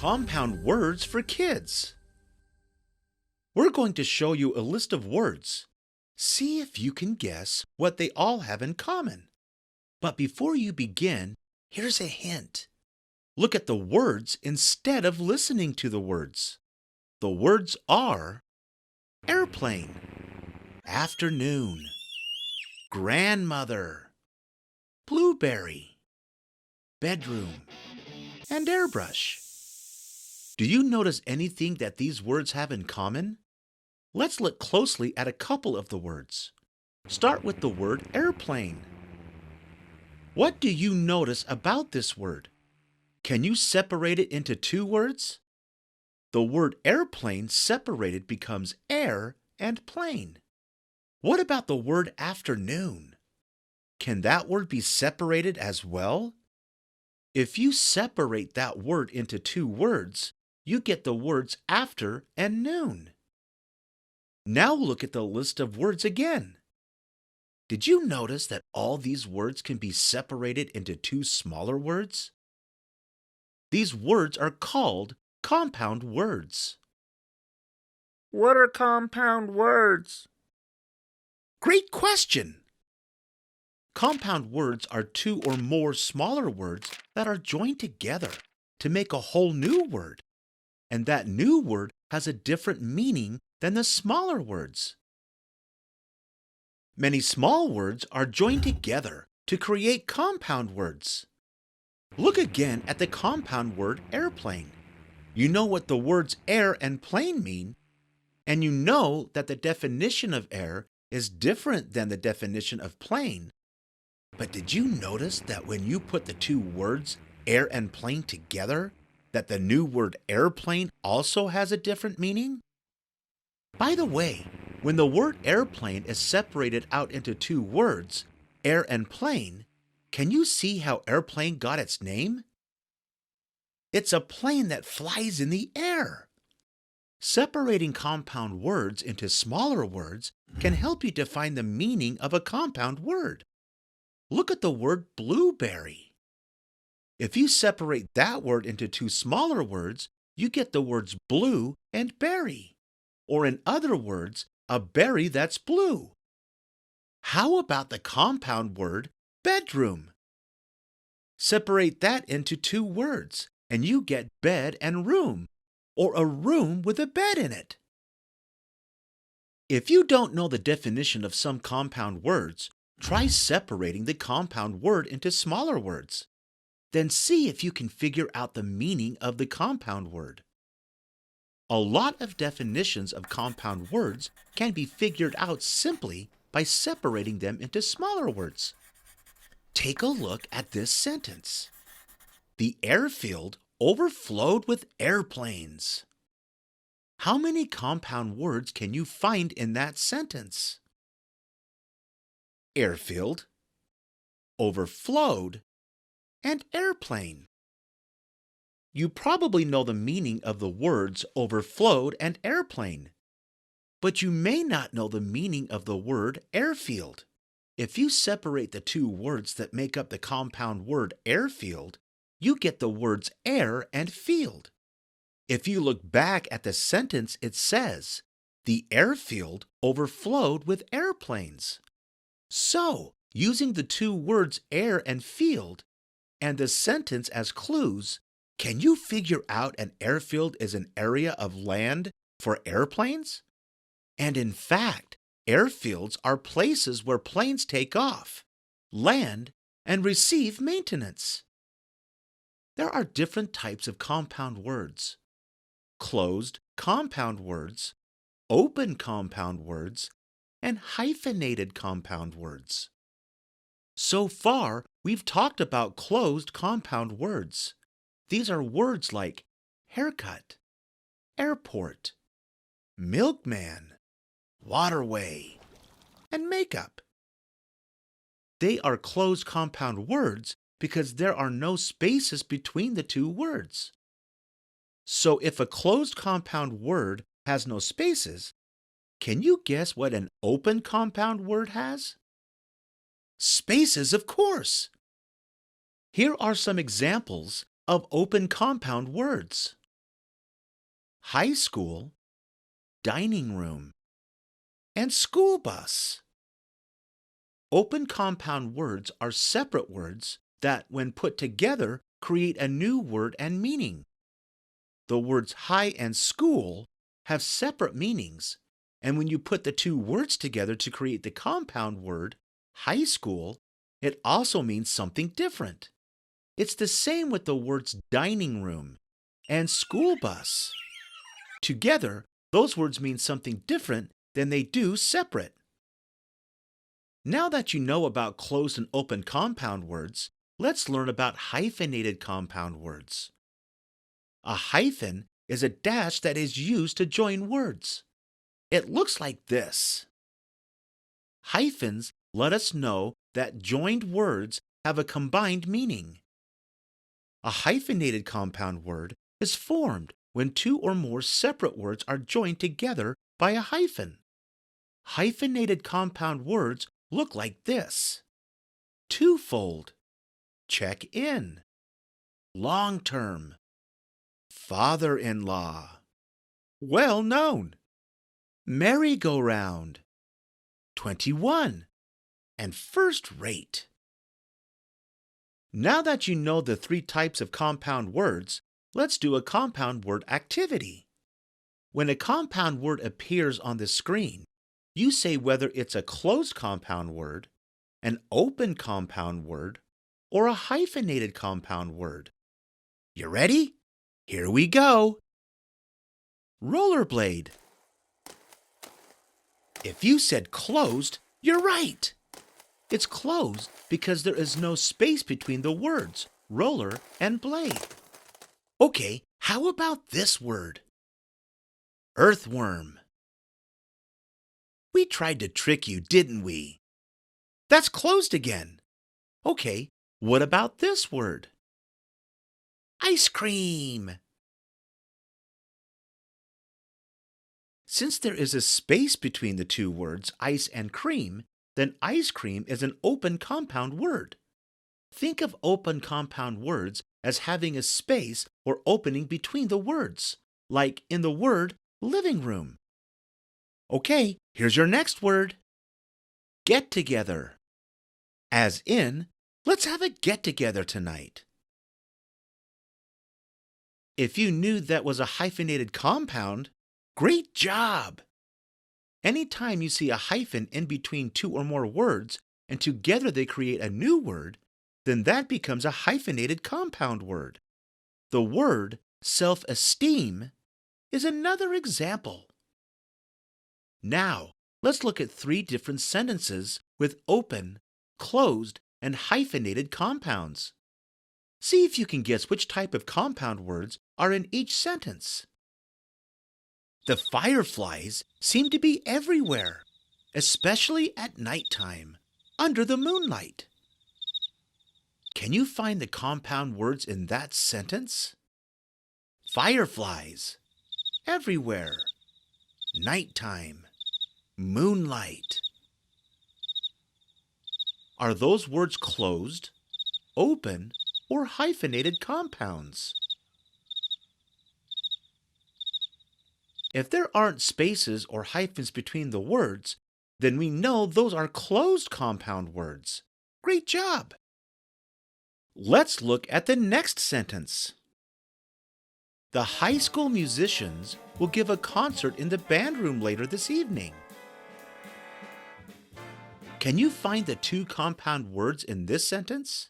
Compound words for kids. We're going to show you a list of words. See if you can guess what they all have in common. But before you begin, here's a hint. Look at the words instead of listening to the words. The words are airplane, afternoon, grandmother, blueberry, bedroom, and airbrush. Do you notice anything that these words have in common? Let's look closely at a couple of the words. Start with the word airplane. What do you notice about this word? Can you separate it into two words? The word airplane separated becomes air and plane. What about the word afternoon? Can that word be separated as well? If you separate that word into two words, you get the words after and noon. Now look at the list of words again. Did you notice that all these words can be separated into two smaller words? These words are called compound words. What are compound words? Great question! Compound words are two or more smaller words that are joined together to make a whole new word. And that new word has a different meaning than the smaller words. Many small words are joined together to create compound words. Look again at the compound word airplane. You know what the words air and plane mean, and you know that the definition of air is different than the definition of plane. But did you notice that when you put the two words air and plane together, that the new word airplane also has a different meaning? By the way, when the word airplane is separated out into two words, air and plane, can you see how airplane got its name? It's a plane that flies in the air. Separating compound words into smaller words can help you define the meaning of a compound word. Look at the word blueberry. If you separate that word into two smaller words, you get the words blue and berry. Or in other words, a berry that's blue. How about the compound word bedroom? Separate that into two words, and you get bed and room, or a room with a bed in it. If you don't know the definition of some compound words, try separating the compound word into smaller words. Then see if you can figure out the meaning of the compound word. A lot of definitions of compound words can be figured out simply by separating them into smaller words. Take a look at this sentence. The airfield overflowed with airplanes. How many compound words can you find in that sentence? Airfield, overflowed, and airplane. You probably know the meaning of the words overflowed and airplane, but you may not know the meaning of the word airfield. If you separate the two words that make up the compound word airfield, you get the words air and field. If you look back at the sentence, it says, the airfield overflowed with airplanes. So, using the two words air and field, and the sentence as clues, can you figure out an airfield is an area of land for airplanes? And in fact, airfields are places where planes take off, land, and receive maintenance. There are different types of compound words: closed compound words, open compound words, and hyphenated compound words. So far, we've talked about closed compound words. These are words like haircut, airport, milkman, waterway, and makeup. They are closed compound words because there are no spaces between the two words. So if a closed compound word has no spaces, can you guess what an open compound word has? Spaces, of course. Here are some examples of open compound words. high school, dining room, and school bus. Open compound words are separate words that, when put together, create a new word and meaning. The words high and school have separate meanings, and when you put the two words together to create the compound word high school, it also means something different. It's the same with the words dining room and school bus. Together, those words mean something different than they do separate. Now that you know about closed and open compound words, let's learn about hyphenated compound words. A hyphen is a dash that is used to join words. It looks like this. Hyphens let us know that joined words have a combined meaning. A hyphenated compound word is formed when two or more separate words are joined together by a hyphen. Hyphenated compound words look like this: twofold, check in, long term, father-in-law, well known, merry-go-round, 21, and first rate. Now that you know the three types of compound words, let's do a compound word activity. When a compound word appears on the screen, you say whether it's a closed compound word, an open compound word, or a hyphenated compound word. You ready? Here we go. Rollerblade. If you said closed, you're right. It's closed because there is no space between the words roller and blade. Okay, how about this word? Earthworm. We tried to trick you, didn't we? That's closed again. Okay, what about this word? Ice cream. Since there is a space between the two words ice and cream, then ice cream is an open compound word. Think of open compound words as having a space or opening between the words, like in the word living room. Okay, here's your next word. Get together. As in, let's have a get together tonight. If you knew that was a hyphenated compound, great job! Anytime you see a hyphen in between two or more words and together they create a new word, then that becomes a hyphenated compound word. The word self-esteem is another example. Now, let's look at three different sentences with open, closed, and hyphenated compounds. See if you can guess which type of compound words are in each sentence. The fireflies seem to be everywhere, especially at nighttime, under the moonlight. Can you find the compound words in that sentence? Fireflies, everywhere, nighttime, moonlight. Are those words closed, open, or hyphenated compounds? If there aren't spaces or hyphens between the words, then we know those are closed compound words. Great job! Let's look at the next sentence. The high school musicians will give a concert in the band room later this evening. Can you find the two compound words in this sentence?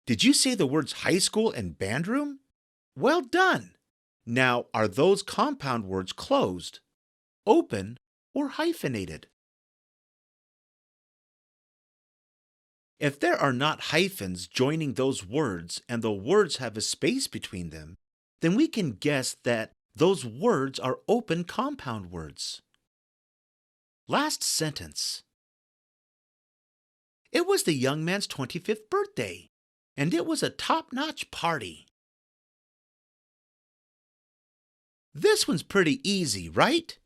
Did you say the words high school and band room? Well done! Now, are those compound words closed, open, or hyphenated? If there are not hyphens joining those words and the words have a space between them, then we can guess that those words are open compound words. Last sentence. It was the young man's 25th birthday, and it was a top-notch party. This one's pretty easy, right?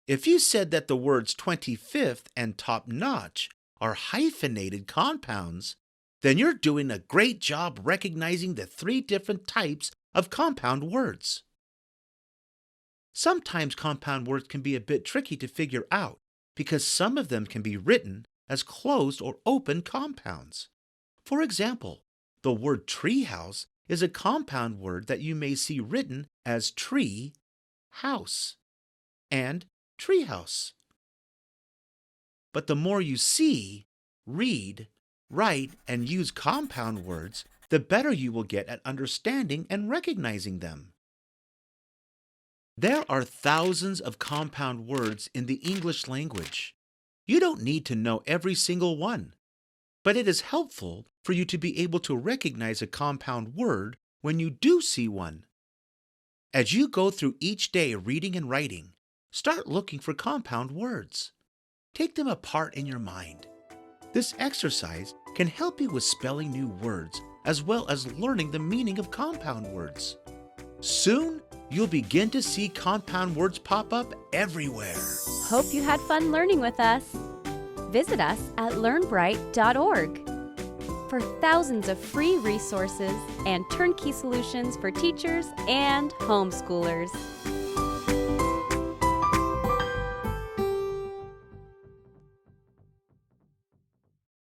If you said that the words 25th and top-notch are hyphenated compounds, then you're doing a great job recognizing the three different types of compound words. Sometimes compound words can be a bit tricky to figure out because some of them can be written as closed or open compounds. For example, the word treehouse is a compound word that you may see written as tree, house, and treehouse. But the more you see, read, write, and use compound words, the better you will get at understanding and recognizing them. There are thousands of compound words in the English language. You don't need to know every single one, but it is helpful for you to be able to recognize a compound word when you do see one. As you go through each day reading and writing, start looking for compound words. Take them apart in your mind. This exercise can help you with spelling new words as well as learning the meaning of compound words. Soon, you'll begin to see compound words pop up everywhere. Hope you had fun learning with us. Visit us at learnbright.org for thousands of free resources and turnkey solutions for teachers and homeschoolers.